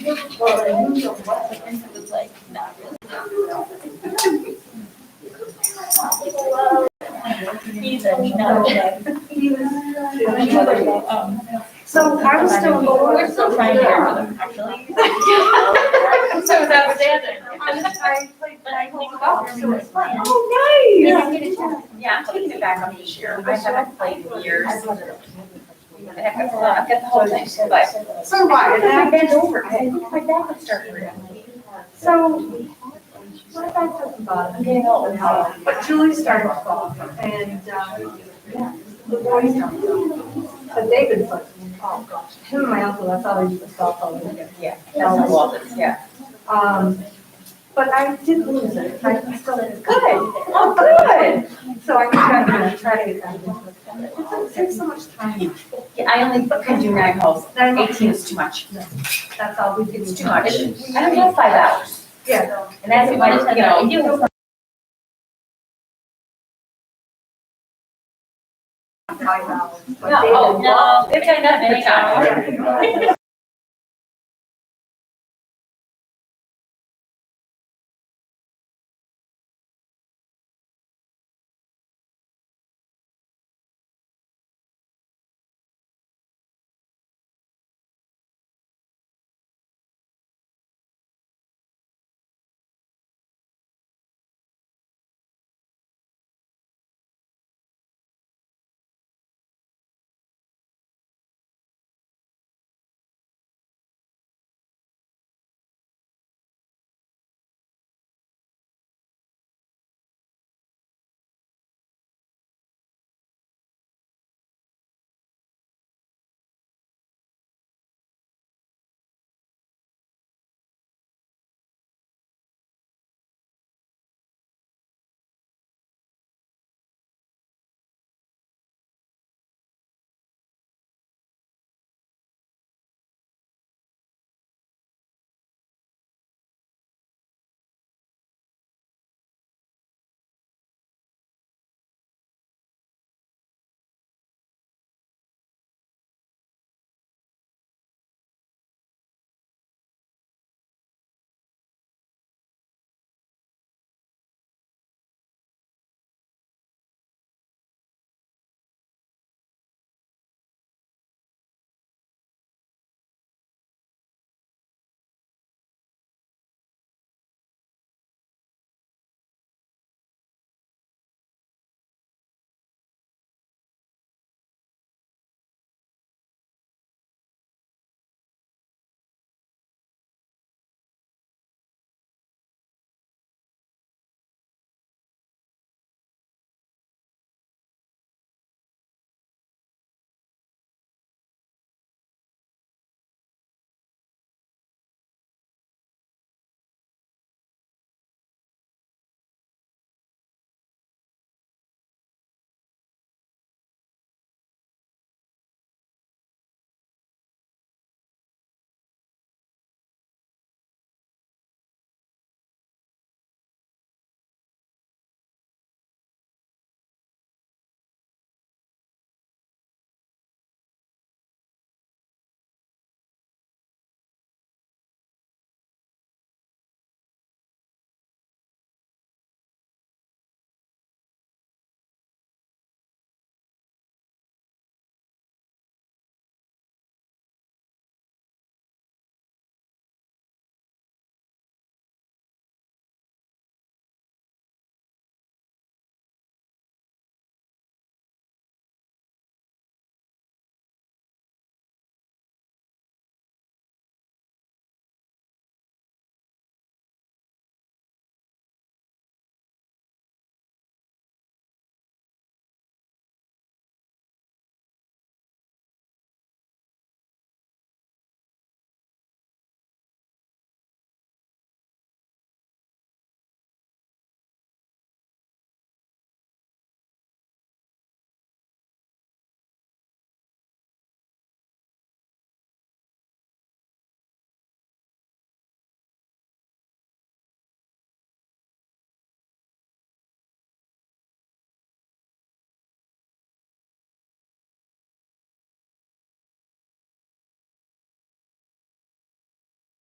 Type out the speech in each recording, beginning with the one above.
It's like not really. He's a So I was still going. we're still trying to hear them, actually. So that's standard. I played golf, so it's fun. Oh, nice. Yeah, I'm taking it back up this year. I haven't played in years. I've got the whole thing, but. So what? And I bent over. My back would start hurting. So, what did I talk about? I'm getting old. But Julie started golf and, the boys don't go. But they've been fun. Oh, gosh. Him and my uncle, that's all they used to golf all weekend. Yeah, that's what, yeah. But I did lose it. I still did. Good, oh, good. So I try to get that. It takes so much time. Yeah, I only can do 9 holes. 18 is too much. That's all we do. It's too much. I don't have 5 hours. Yeah. And that's why, you know. 5 hours. But No, they oh, did no, they've done that many times. Yeah.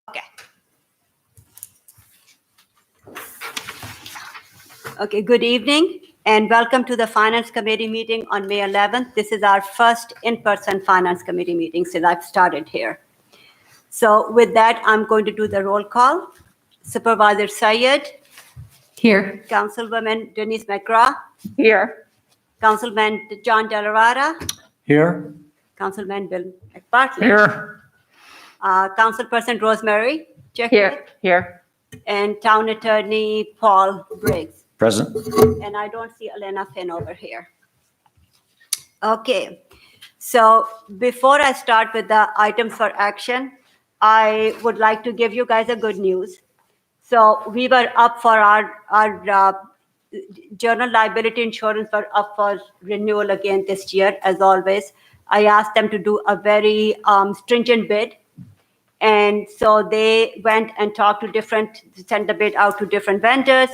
Okay. Okay, good evening and welcome to the Finance Committee meeting on May 11th. This is our first in-person Finance Committee meeting since I've started here. So with that, I'm going to do the roll call. Supervisor Syed, Here. Councilwoman Denise McGraw, Here. Councilman John Delarada, Here. Councilman Bill McBartlett, Here. Councilperson Rosemary Jekyll, Here. Here. and Town Attorney Paul Briggs. Present. And I don't see Elena Finn over here. Okay, so before I start with the items for action, I would like to give you guys a good news. So we were up for our general liability insurance were up for renewal again this year, as always. I asked them to do a very stringent bid. And so they went and talked to sent the bid out to different vendors,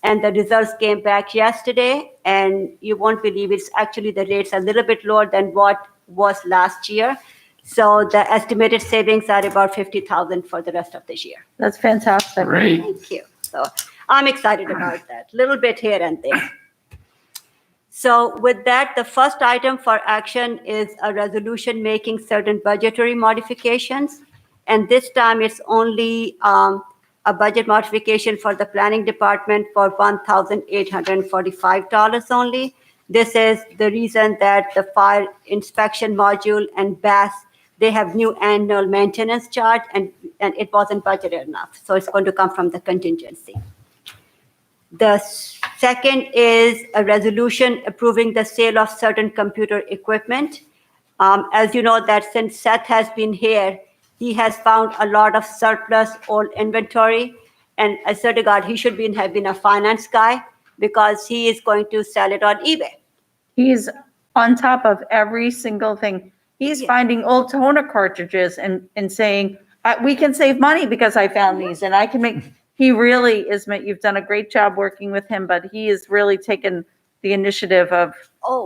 and the results came back yesterday. And you won't believe it's actually the rates a little bit lower than what was last year. So the estimated savings are about $50,000 for the rest of this year. That's fantastic. Great. Thank you. So I'm excited about that. Little bit here and there. So with that, the first item for action is a resolution making certain budgetary modifications. And this time it's only a budget modification for the planning department for $1,845 only. This is the reason that the fire inspection module and BAS, they have new annual maintenance charge and it wasn't budgeted enough. So it's going to come from the contingency. The second is a resolution approving the sale of certain computer equipment. As you know that since Seth has been here, he has found a lot of surplus old inventory. And I swear to God, he should have been a finance guy because he is going to sell it on eBay. He's on top of every single thing. He's finding old toner cartridges and saying, we can save money because I found these and I can make, he really is, you've done a great job working with him, but he has really taken the initiative of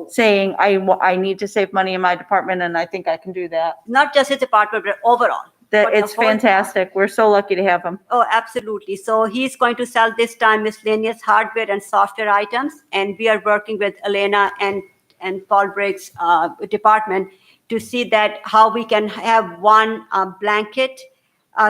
saying, I need to save money in my department and I think I can do that. Not just his department, but overall. It's fantastic. We're so lucky to have him. Oh, absolutely. So he's going to sell this time miscellaneous hardware and software items. And we are working with Elena and Paul Briggs' department to see that how we can have one blanket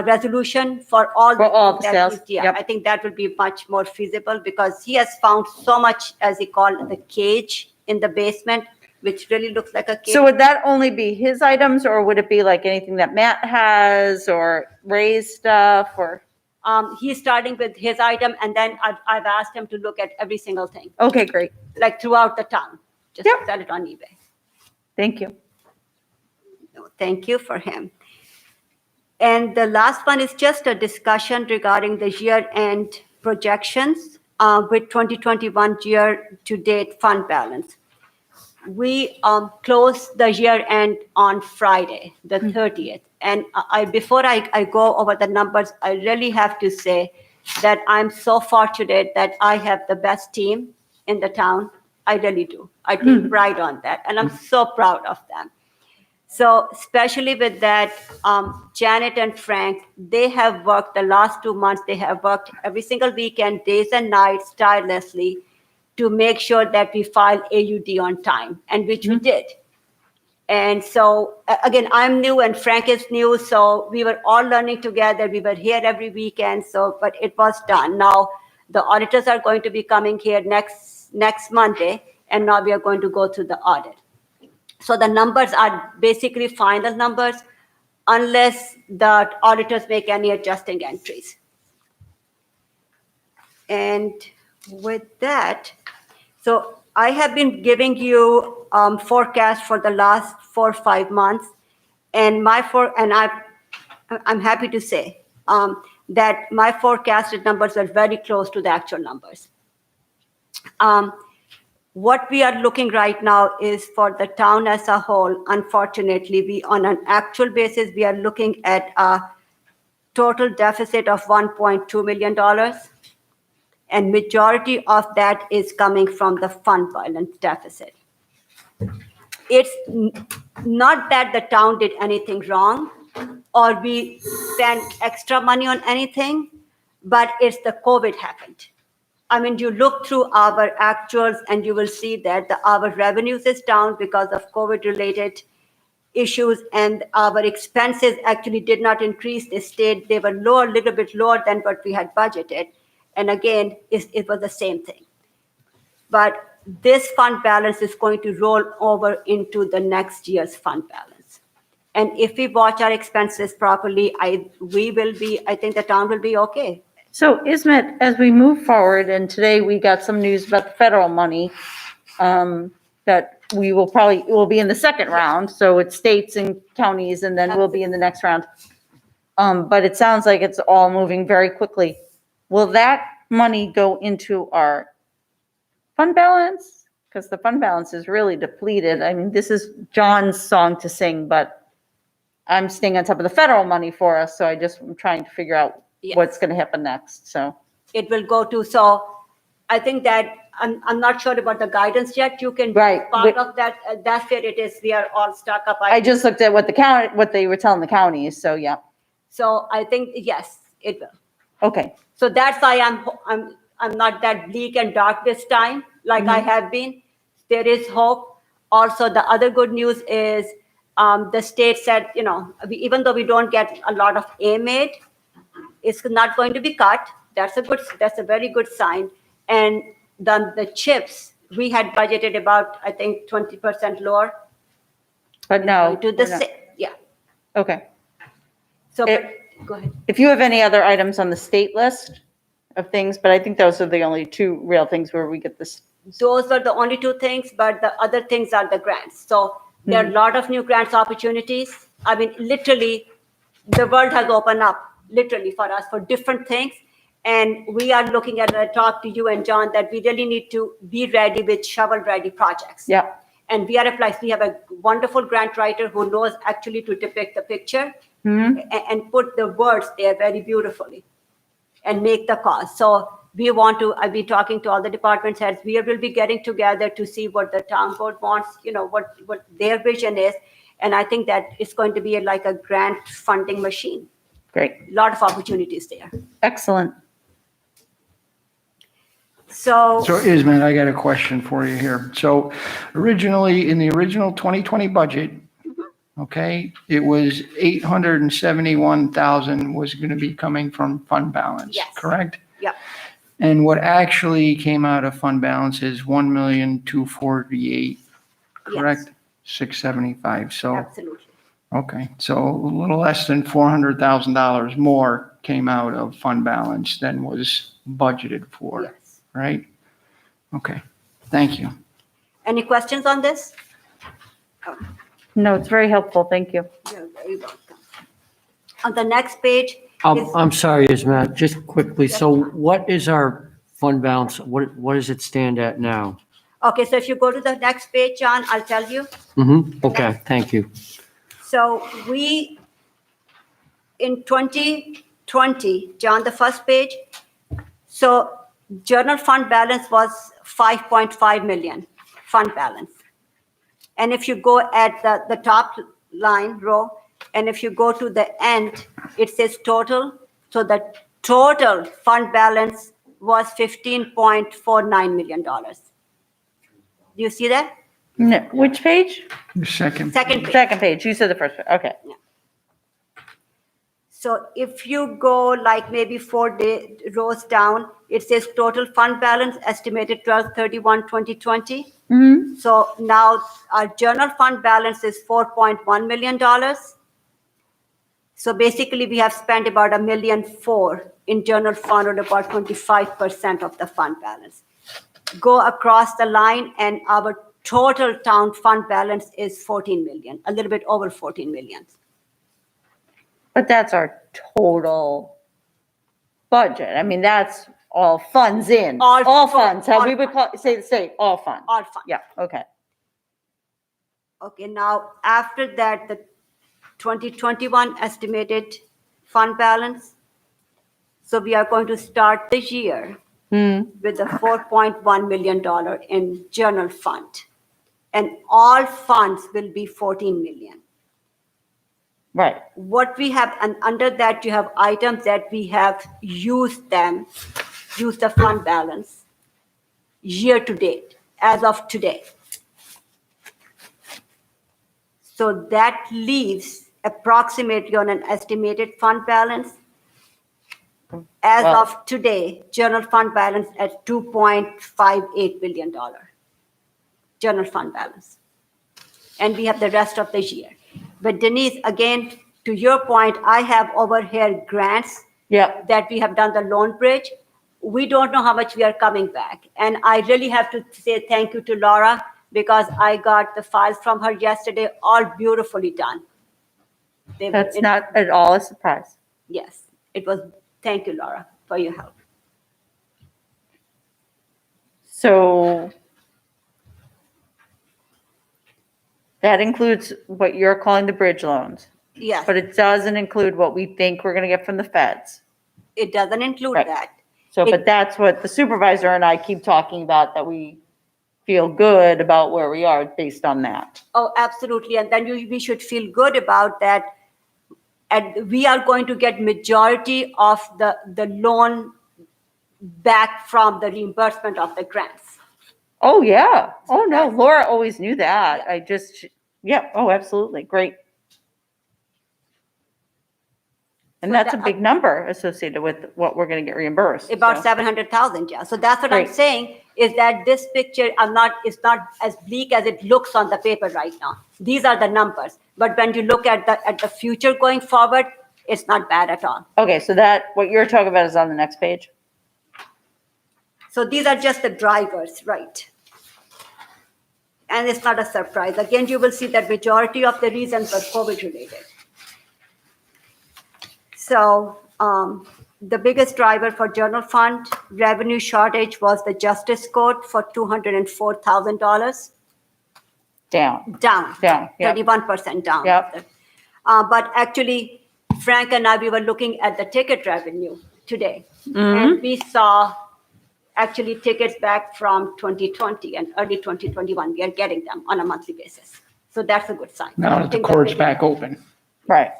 resolution for all the sales. Yeah, Yep. I think that would be much more feasible because he has found so much, as he called the cage in the basement, which really looks like a cage. So would that only be his items or would it be like anything that Matt has or Ray's stuff or? He's starting with his item and then I've asked him to look at every single thing. Okay, great. Like throughout the town, just Yep. sell it on eBay. Thank you. No, thank you for him. And the last one is just a discussion regarding the year-end projections with 2021 year-to-date fund balance. We close the year-end on Friday, the 30th. And before I go over the numbers, I really have to say that I'm so fortunate that I have the best team in the town. I really do. I take pride on that. And I'm so proud of them. So especially with that, Janet and Frank, they have worked the last 2 months. They have worked every single weekend, days and nights, tirelessly to make sure that we file AUD on time, and which we did. And so, again, I'm new and Frank is new, so we were all learning together. We were here every weekend, but it was done. Now, the auditors are going to be coming here next Monday, and now we are going to go through the audit. So the numbers are basically final numbers, unless the auditors make any adjusting entries. And with that, so I have been giving you forecast for the last 4 or 5 months, and I'm happy to say that my forecasted numbers are very close to the actual numbers. What we are looking right now is for the town as a whole. Unfortunately, on an actual basis, we are looking at a total deficit of $1.2 million. And majority of that is coming from the fund balance deficit. It's not that the town did anything wrong. or we spend extra money on anything, but it's the COVID happened. I mean, you look through our actuals and you will see that our revenues is down because of COVID-related issues, and our expenses actually did not increase. They were lower, a little bit lower than what we had budgeted. And again, it was the same thing. But this fund balance is going to roll over into the next year's fund balance. And if we watch our expenses properly, I think the town will be okay. So Ismet, as we move forward, and today we got some news about the federal money, that we will be in the second round, so it's states and counties, and then we'll be in the next round. But it sounds like it's all moving very quickly. Will that money go into our fund balance? Because the fund balance is really depleted. I mean, this is John's song to sing, but I'm staying on top of the federal money for us, so I'm trying to figure out Yes. what's going to happen next, so. It will go to, so I think that, I'm not sure about the guidance yet. You can, Right. part of that, that's where it is. We are all stuck up. I just looked at what they were telling the counties, so yeah, So I think, yes, it will. okay. So that's why I'm not that bleak and dark this time, like I have been. There is hope. Also, the other good news is the state said, even though we don't get a lot of aid, it's not going to be cut. That's a very good sign. And the chips, we had budgeted about, I think, 20% lower. But no, To the, we're not. yeah. Okay. So, It- but, go ahead. If you have any other items on the state list of things, but I think those are the only two real things where we get this. Those were the only two things, but the other things are the grants. So there are a lot of new grants opportunities. I mean, literally, the world has opened up, literally, for us for different things. And we are looking at, I talked to you and John, that we really need to be ready with shovel-ready projects. Yeah. And we have a wonderful grant writer who knows actually to depict the picture and put the words there very beautifully and make the cause. So I'll be talking to all the department heads. We will be getting together to see what the town board wants, what their vision is. And I think that it's going to be like a grant funding machine. Great. A lot of opportunities there. Excellent. So Ismet, I got a question for you here. So originally, in the original 2020 budget, okay, it was 871,000 was going to be coming from fund balance, Yes. correct? Yeah. And what actually came out of fund balance is 1,248,000, correct? 675. So, absolutely. okay, so a little less than $400,000 more came out of fund balance than was budgeted for. Yes. Right? Okay, thank you. Any questions on this? No, it's very helpful. Thank you. You're very welcome. On the next page. is- I'm sorry, Ismat, just quickly, so what is our fund balance? What does it stand at now? Okay, so if you go to the next page, John, I'll tell you. Okay, thank you. So in 2020, John, the first page, so general fund balance was 5.5 million fund balance. And if you go at the top line row, and if you go to the end, it says total. So the total fund balance was $15.49 million. Do you see that? No, which page? The second. Second page. Second page. You said the first page. Okay. So if you go like maybe 4 rows down, it says total fund balance estimated 12/31/2020. So now our general fund balance is $4.1 million. So basically we have spent about $1.4 million in general fund, or about 25% of the fund balance. Go across the line and our total town fund balance is 14 million, a little bit over 14 million. But that's our total budget. I mean, that's all funds in. All funds, how all we would say the state, all funds. All funds. Yeah, okay. Okay, now after that, the 2021 estimated fund balance. So we are going to start the year with a $4.1 million in general fund. And all funds will be 14 million. Right. What we have, and under that, you have items that we have used the fund balance year to date, as of today. So that leaves approximately on an estimated fund balance. As Well- of today, general fund balance at $2.58 billion. General fund balance. And we have the rest of the year. But Denise, again, to your point, I have over here grants Yep. that we have done the loan bridge. We don't know how much we are coming back. And I really have to say thank you to Laura because I got the files from her yesterday, all beautifully done. That's not at all a surprise. Yes, it was, thank you, Laura, for your help. So that includes what you're calling the bridge loans, Yes, but it doesn't include what we think we're going to get from the feds. it doesn't include Right. that. So, It- but that's what the supervisor and I keep talking about, that we feel good about where we are based on that. Oh, absolutely. And then we should feel good about that. And we are going to get majority of the loan back from the reimbursement of the grants. Oh, yeah. Oh, no, that's- Laura always knew that. Yeah. I just, yeah, oh, absolutely. Great. And So that's a that- big number associated with what we're going to get reimbursed. About so. 700,000, yeah. So that's what I'm Great. saying, is that this picture is not as bleak as it looks on the paper right now. These are the numbers. But when you look at the future going forward, it's not bad at all. Okay, so that, what you're talking about is on the next page? So these are just the drivers, right? And it's not a surprise. Again, you will see that majority of the reasons were COVID related. So the biggest driver for general fund revenue shortage was the justice court for $204,000, Down. down, Down, yep. 31% down. Yep. But actually, Frank and I, we were looking at the ticket revenue today. Mm-hmm. And we saw actually tickets back from 2020 and early 2021. We are getting them on a monthly basis. So that's a good sign. Now that the Things are court's picking back up. open. Right.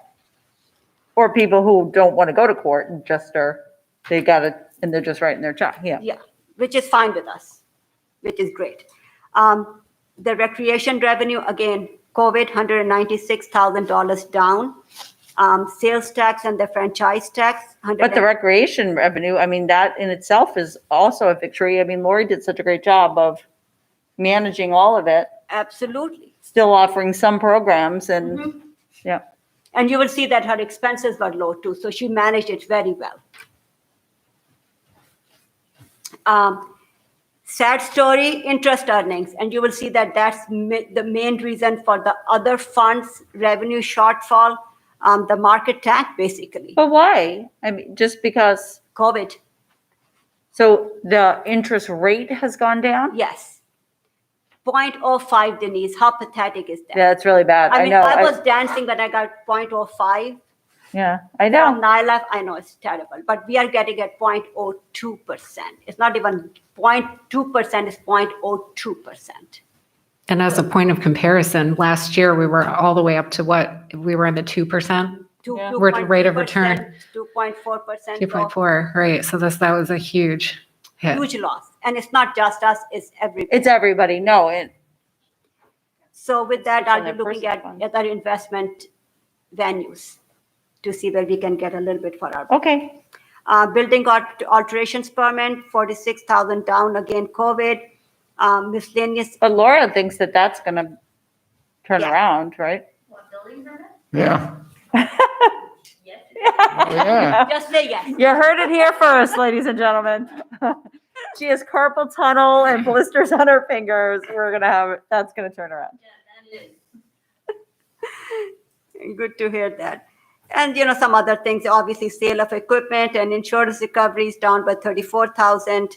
Or people who don't want to go to court and just they got it, and they're just writing their check, yeah. Yeah, which is fine with us, which is great. The recreation revenue, again, COVID, $196,000 down. Sales tax and the franchise tax, But the recreation revenue, I mean, that in itself is also a victory. I mean, Lori did such a great job of managing all of it, Absolutely. still offering some programs and, yeah. And you will see that her expenses were low too, so she managed it very well. Sad story, interest earnings, and you will see that that's the main reason for the other funds revenue shortfall, the market tank basically, But why? I mean, just because, COVID, so the interest rate has gone down? yes. 0.05, Denise, how pathetic is that? Yeah, it's really bad. I I mean, know. I was dancing when I got 0.05 Yeah, I from know. NILAF. I know it's terrible, but we are getting at 0.02%. It's not even 0.2%, it's 0.02%. And as a point of comparison, last year we were all the way up to what? We were in the 2% Yeah. rate of return. 2.4%. 2.4, right? So that was a huge hit. Huge loss. And it's not just us, it's everybody. It's everybody, no, it, So with that, I'll And be their looking personal at funds. other investment venues to see where we can get a little bit for our. okay. Building alterations permit, 46,000 down, again, COVID. Miscellaneous, But Laura thinks that that's gonna turn Yeah. around, right? Yeah. Oh, yeah. just say yes. You heard it here first, ladies and gentlemen. She has carpal tunnel and blisters on her fingers. That's gonna turn around. Good to hear that. And, some other things, obviously sale of equipment and insurance recoveries down by 34,000.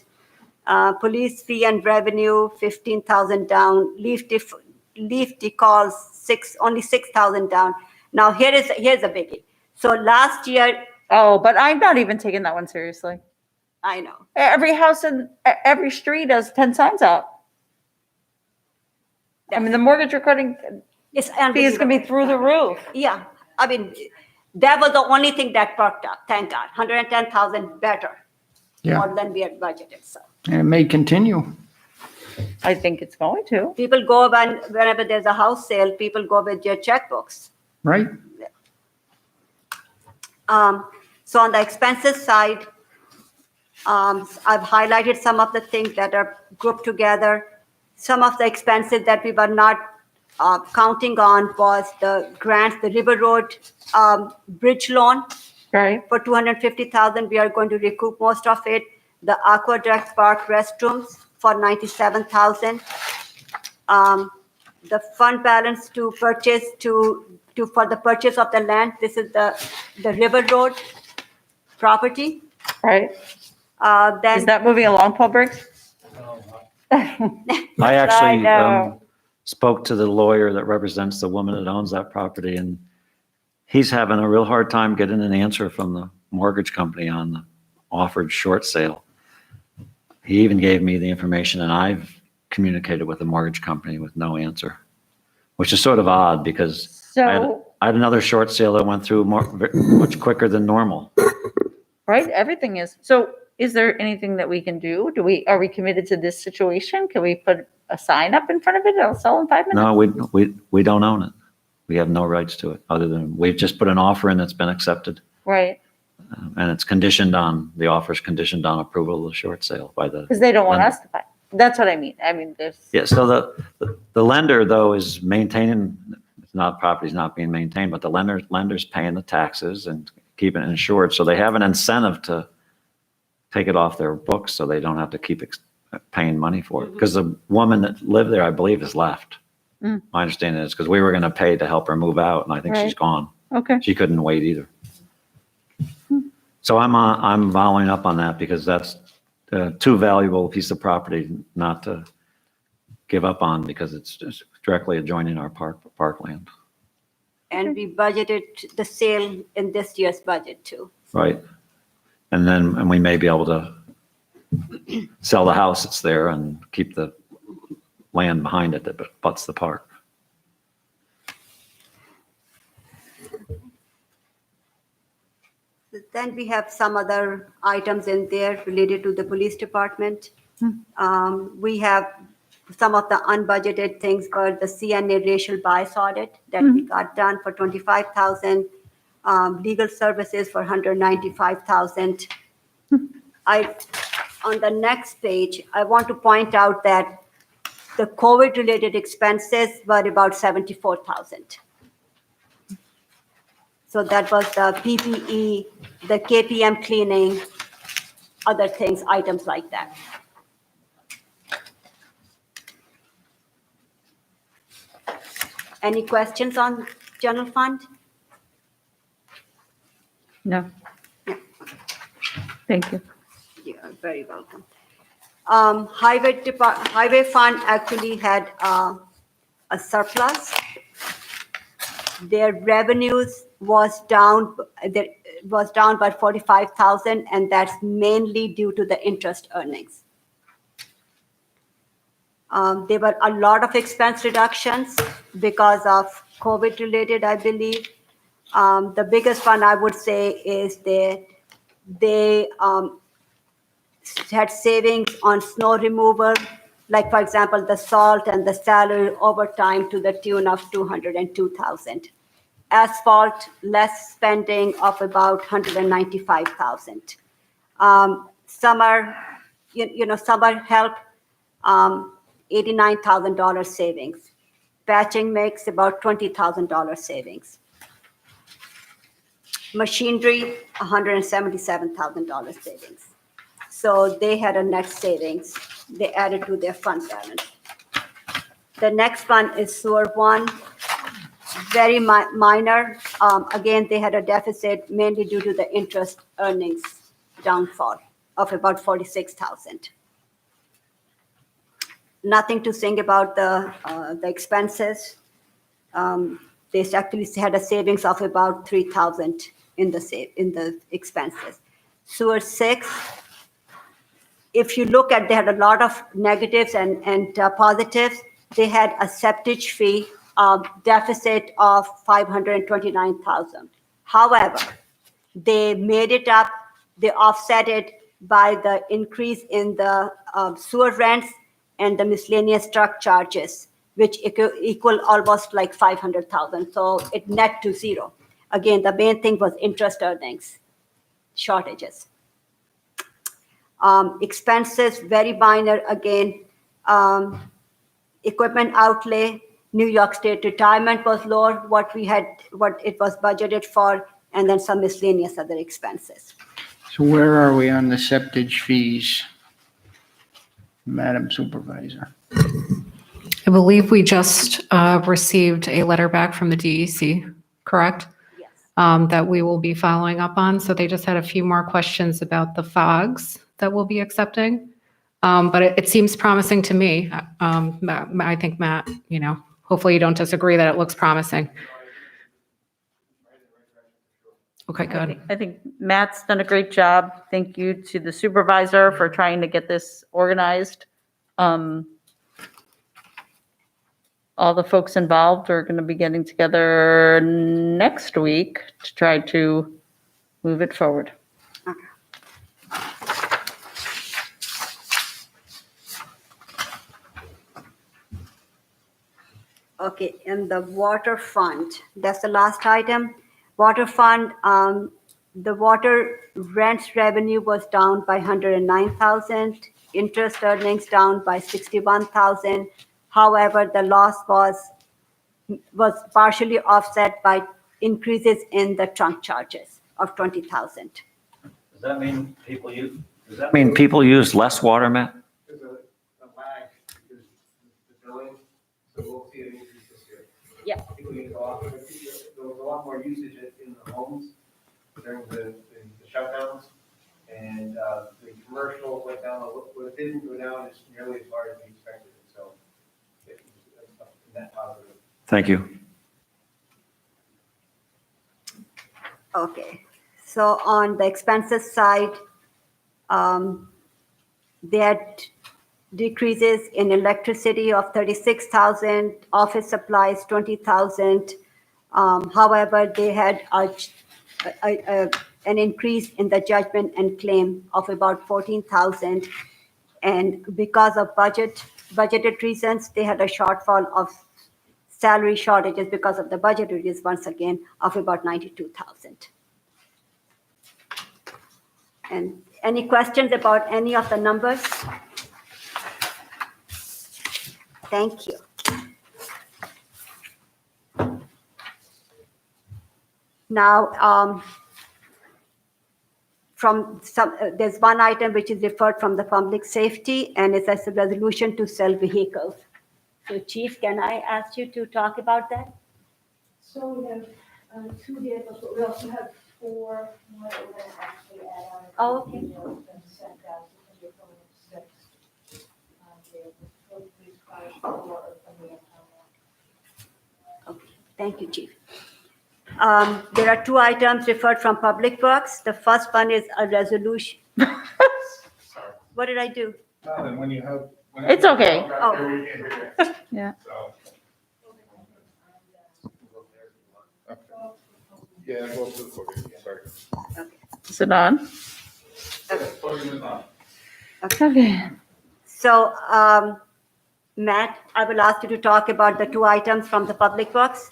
Police fee and revenue, 15,000 down. Leaf decals, only 6,000 down. Now, here's a biggie. So last year, Oh, but I'm not even taking that one seriously. I know, Every house in every street has 10 signs up. I mean, the mortgage recording it's fee is gonna be unbelievable. through the roof. Yeah, I mean, that was the only thing that perked up, thank God, 110,000 better, Yeah, more than we had budgeted, so. and it may continue. I think it's going to. People go whenever there's a house sale, people go with their checkbooks. Right? So on the expenses side, I've highlighted some of the things that are grouped together. Some of the expenses that we were not counting on was the grants, the River Road bridge loan Right. for 250,000. We are going to recoup most of it. The Aqueduct Park restrooms for 97,000. The fund balance to purchase for the purchase of the land. This is the River Road property. Right. Then Is that moving along, Paul Briggs? I actually know. spoke to the lawyer that represents the woman that owns that property, and he's having a real hard time getting an answer from the mortgage company on the offered short sale. He even gave me the information, and I've communicated with the mortgage company with no answer, which is sort of odd because So, I had another short sale that went through much quicker than normal. right, everything is. So is there anything that we can do? Are we committed to this situation? Can we put a sign up in front of it? It'll sell in 5 minutes? No, we don't own it. We have no rights to it, other than we've just put an offer in that's been accepted. Right, And it's the offer's conditioned on approval of the short sale by the. because they don't want lender. us to buy. That's what I mean. I mean, there's, Yeah, so the lender though is maintaining, property's not being maintained, but the lender's paying the taxes and keeping it insured. So they have an incentive to take it off their books so they don't have to keep paying money for it. Because the woman that lived there, I believe, has left. Mm. My understanding is because we were going to pay to help her move out, and I think she's Right. gone. okay. She couldn't wait either. So I'm following up on that because that's too valuable a piece of property not to give up on because it's just directly adjoining our parkland. and we budgeted the sale in this year's budget too. Right. And we may be able to sell the house that's there and keep the land behind it that butts the park. Then we have some other items in there related to the police department. We have some of the unbudgeted things for the CNA racial bias audit that we got done for 25,000, legal services for 195,000. On the next page, I want to point out that the COVID-related expenses were about 74,000. So that was the PPE, the KPM cleaning, other things, items like that. Any questions on general fund? No. Thank you. You're very welcome. Highway fund actually had a surplus. Their revenues was down by 45,000, and that's mainly due to the interest earnings. There were a lot of expense reductions because of COVID related, I believe. The biggest one I would say is that they had savings on snow removal, like for example, the salt and the salary overtime to the tune of 202,000. Asphalt, less spending of about 195,000. Summer help, $89,000 savings. Patching makes about $20,000 savings. Machinery, $177,000 savings. So they had a net savings. They added to their fund balance. The next one is sewer one, very minor. Again, they had a deficit mainly due to the interest earnings downfall of about 46,000. Nothing to sing about the expenses. They actually had a savings of about 3,000 in the expenses. Sewer 6. If you look at, they had a lot of negatives and positives. They had a septage fee deficit of 529,000. However, they made it up, they offset it by the increase in the sewer rents and the miscellaneous truck charges, which equal almost like 500,000. So it net to zero. Again, the main thing was interest earnings shortages. Expenses, very minor again. Equipment outlay, New York State retirement was lower, what it was budgeted for, and then some miscellaneous other expenses. So where are we on the septage fees, Madam Supervisor? I believe we just received a letter back from the DEC, correct? Yes. That we will be following up on. So they just had a few more questions about the fogs that we'll be accepting. But it seems promising to me. I think, Matt, hopefully you don't disagree that it looks promising. Okay, good. I think Matt's done a great job. Thank you to the supervisor for trying to get this organized. All the folks involved are going to be getting together next week to try to move it forward. Okay, and the water fund, that's the last item. Water fund, the water rents revenue was down by 109,000, interest earnings down by 61,000. However, the loss was partially offset by increases in the trunk charges of 20,000. Does that mean people use less water, Matt? There's a lag because the billing, so we'll see an increase this year. Yeah. People use a lot, there was a lot more usage in the homes during the shutdowns. And the commercial went down, what it didn't go down is nearly as far as we expected. So it's a net positive. Thank you. Okay, so on the expenses side, they had decreases in electricity of 36,000, office supplies 20,000. However, they had an increase in the judgment and claim of about 14,000. And because of budgeted reasons, they had a shortfall of salary shortages because of the budget reasons, once again, of about 92,000. And any questions about any of the numbers? Thank you. Now, there's one item which is referred from the public safety, and it's as a resolution to sell vehicles. So Chief, can I ask you to talk about that? So we have 2 vehicles, but we also have 4 more that we're going to actually add on. Oh, okay. And send out because we're going to 6. The police cars, 4 from the impound. Okay, thank you, Chief. There are 2 items referred from Public Works. The first one is a resolution. What did I do? When you have. It's okay. Oh. Yeah. Yeah, go to the podium, sorry. Is it on? Podium is on. Okay. So, Matt, I will ask you to talk about the 2 items from the Public Works.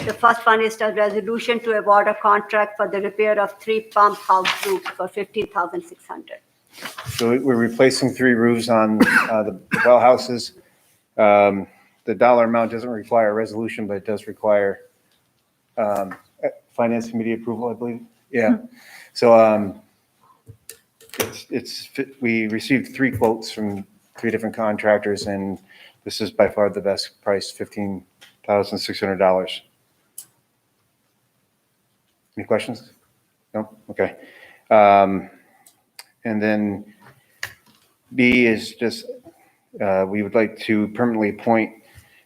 The first one is a resolution to award a contract for the repair of 3 pump house roofs for $15,600. So we're replacing 3 roofs on the well houses. The dollar amount doesn't require a resolution, but it does require finance committee approval, I believe. Yeah. So we received 3 quotes from 3 different contractors, and this is by far the best price, $15,600. Any questions? No? Okay. And then B is just, we would like to permanently appoint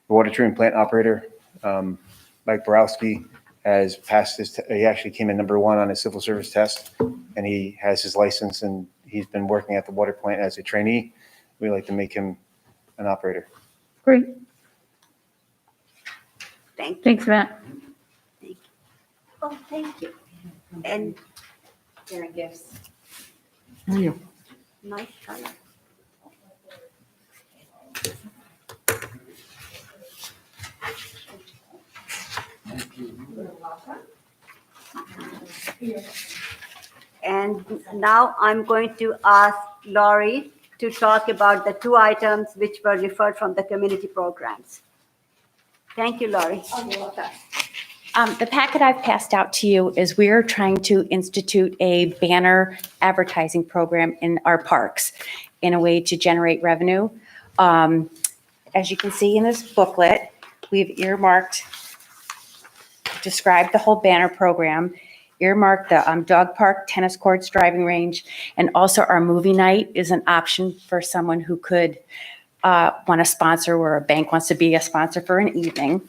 the water treatment plant operator. Mike Borowski has passed his, he actually came in number 1 on his civil service test, and he has his license, and he's been working at the water plant as a trainee. We'd like to make him an operator. Great. Thank you. Thanks, Matt. Oh, thank you. And Here are gifts. nice color. And now I'm going to ask Laurie to talk about the two items which were referred from the community programs. Thank you, Laurie. The packet I've passed out to you is we're trying to institute a banner advertising program in our parks in a way to generate revenue. As you can see in this booklet, we've earmarked, described the whole banner program, earmarked the dog park, tennis courts, driving range, and also our movie night is an option for someone who could want to sponsor, or a bank wants to be a sponsor for an evening.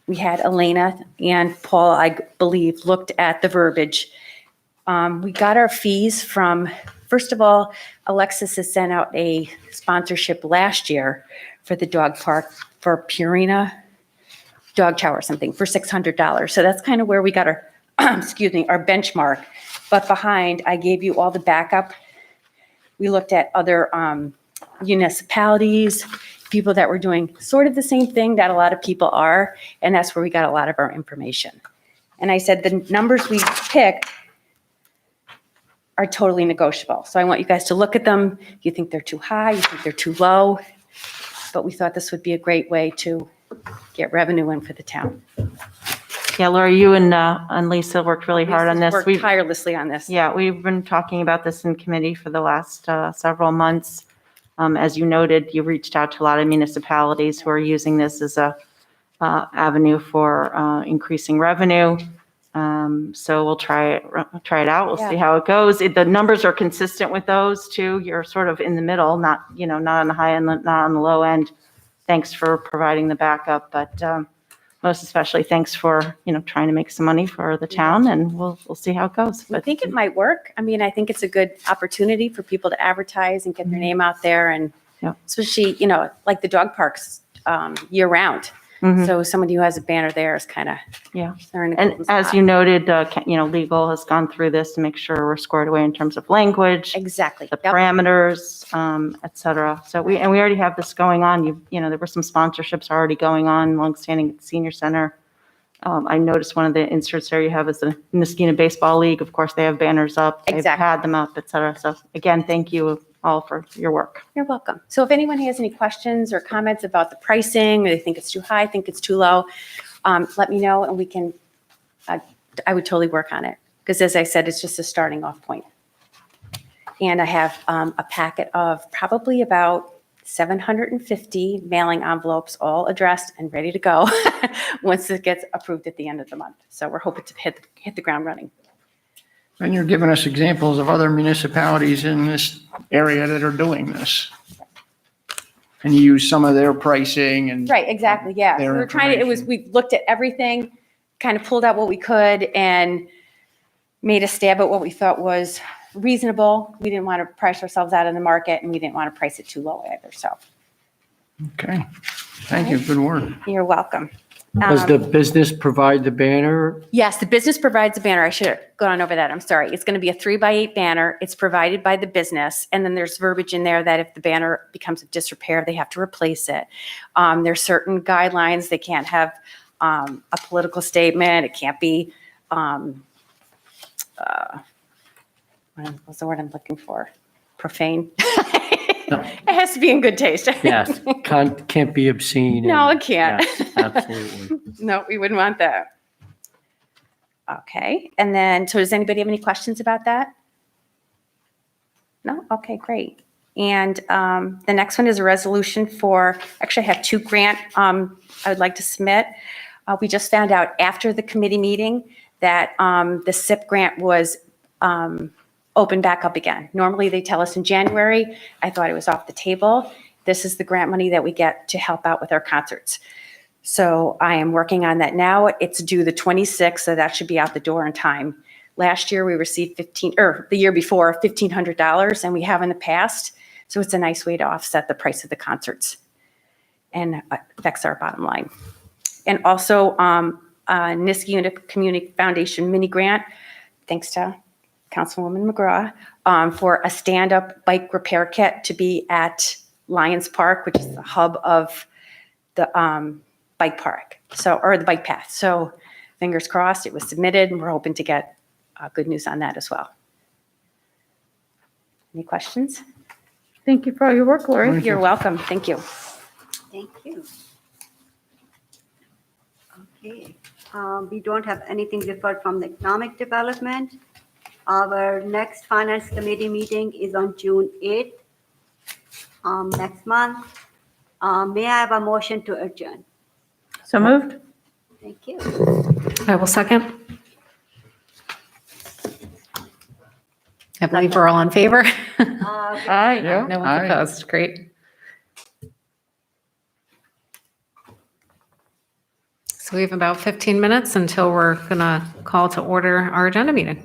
We had Elena and Paul, I believe, looked at the verbiage. We got our fees from, first of all, Alexis has sent out a sponsorship last year for the dog park for Purina Dog Chow or something for $600. So that's kind of where we got our, excuse me, our benchmark. But behind, I gave you all the backup. We looked at other municipalities, people that were doing sort of the same thing that a lot of people are, and that's where we got a lot of our information. And I said the numbers we picked are totally negotiable. So I want you guys to look at them. You think they're too high, you think they're too low, but we thought this would be a great way to get revenue in for the town. Yeah, Laura, you and Lisa worked really hard on this. Worked tirelessly on this. Yeah, we've been talking about this in committee for the last several months. As you noted, you reached out to a lot of municipalities who are using this as a avenue for increasing revenue. So we'll try it out. We'll see how it goes. The numbers are consistent with those too. You're sort of in the middle, not on the high end, not on the low end. Thanks for providing the backup, but most especially thanks for trying to make some money for the town, and we'll see how it goes. I think it might work. I mean, I think it's a good opportunity for people to advertise and get their name out there, and Yeah. especially, like the dog parks year round. Mhm. So somebody who has a banner there is kind of, Yeah. they're in a And golden as spot. you noted, legal has gone through this to make sure we're squared away in terms of language, Exactly. the Yep. parameters, et cetera. So we already have this going on. There were some sponsorships already going on, longstanding at the senior center. I noticed one of the inserts there you have is the Niskuna Baseball League. Of course, they have banners up. They've Exactly. had them up, et cetera. So again, thank you all for your work. You're welcome. So if anyone has any questions or comments about the pricing, or they think it's too high, think it's too low, let me know, and we can, I would totally work on it. Because as I said, it's just a starting off point. And I have a packet of probably about 750 mailing envelopes, all addressed and ready to go once it gets approved at the end of the month. So we're hoping to hit the ground running. And you're giving us examples of other municipalities in this area that are doing this. And you use some of their pricing and. Right, exactly, yeah. Their We were trying to, we looked at everything, kind of pulled out what we could and made a stab at what we thought was reasonable. We didn't want to price ourselves out of the market, and we didn't want to price it too low either, so Okay, thank you, good work. you're welcome. Does the business provide the banner? Yes, the business provides a banner. I should have gone over that. I'm sorry. It's going to be a 3x8 banner. It's provided by the business. And then there's verbiage in there that if the banner becomes a disrepair, they have to replace it. There's certain guidelines. They can't have a political statement. It can't be, what's the word I'm looking for? Profane. No. It has to be in good taste. Yes, can't be obscene. No, and- it can't. Yes, absolutely. No, we wouldn't want that. Okay, and then, so does anybody have any questions about that? No? Okay, great. And the next one is a resolution for, actually I have two grant I would like to submit. We just found out after the committee meeting that the SIP grant was opened back up again. Normally they tell us in January. I thought it was off the table. This is the grant money that we get to help out with our concerts. So I am working on that now. It's due the 26th, so that should be out the door in time. Last year we received the year before, $1,500, and we have in the past. So it's a nice way to offset the price of the concerts and affects our bottom line. And also, Niski Unit Community Foundation mini grant, thanks to Councilwoman McGraw, for a stand-up bike repair kit to be at Lions Park, which is the hub of the bike park, or the bike path. So fingers crossed, it was submitted, and we're hoping to get good news on that as well. Any questions? Thank you for all your work, Lori. Thank You're you. welcome. Thank you. Thank you. Okay, we don't have anything referred from the economic development. Our next finance committee meeting is on June 8th, next month. May I have a motion to adjourn? So moved? Thank you. I will second. I believe we're all in favor. Aye. Yeah. No one's opposed. Great. So we have about 15 minutes until we're going to call to order our agenda meeting.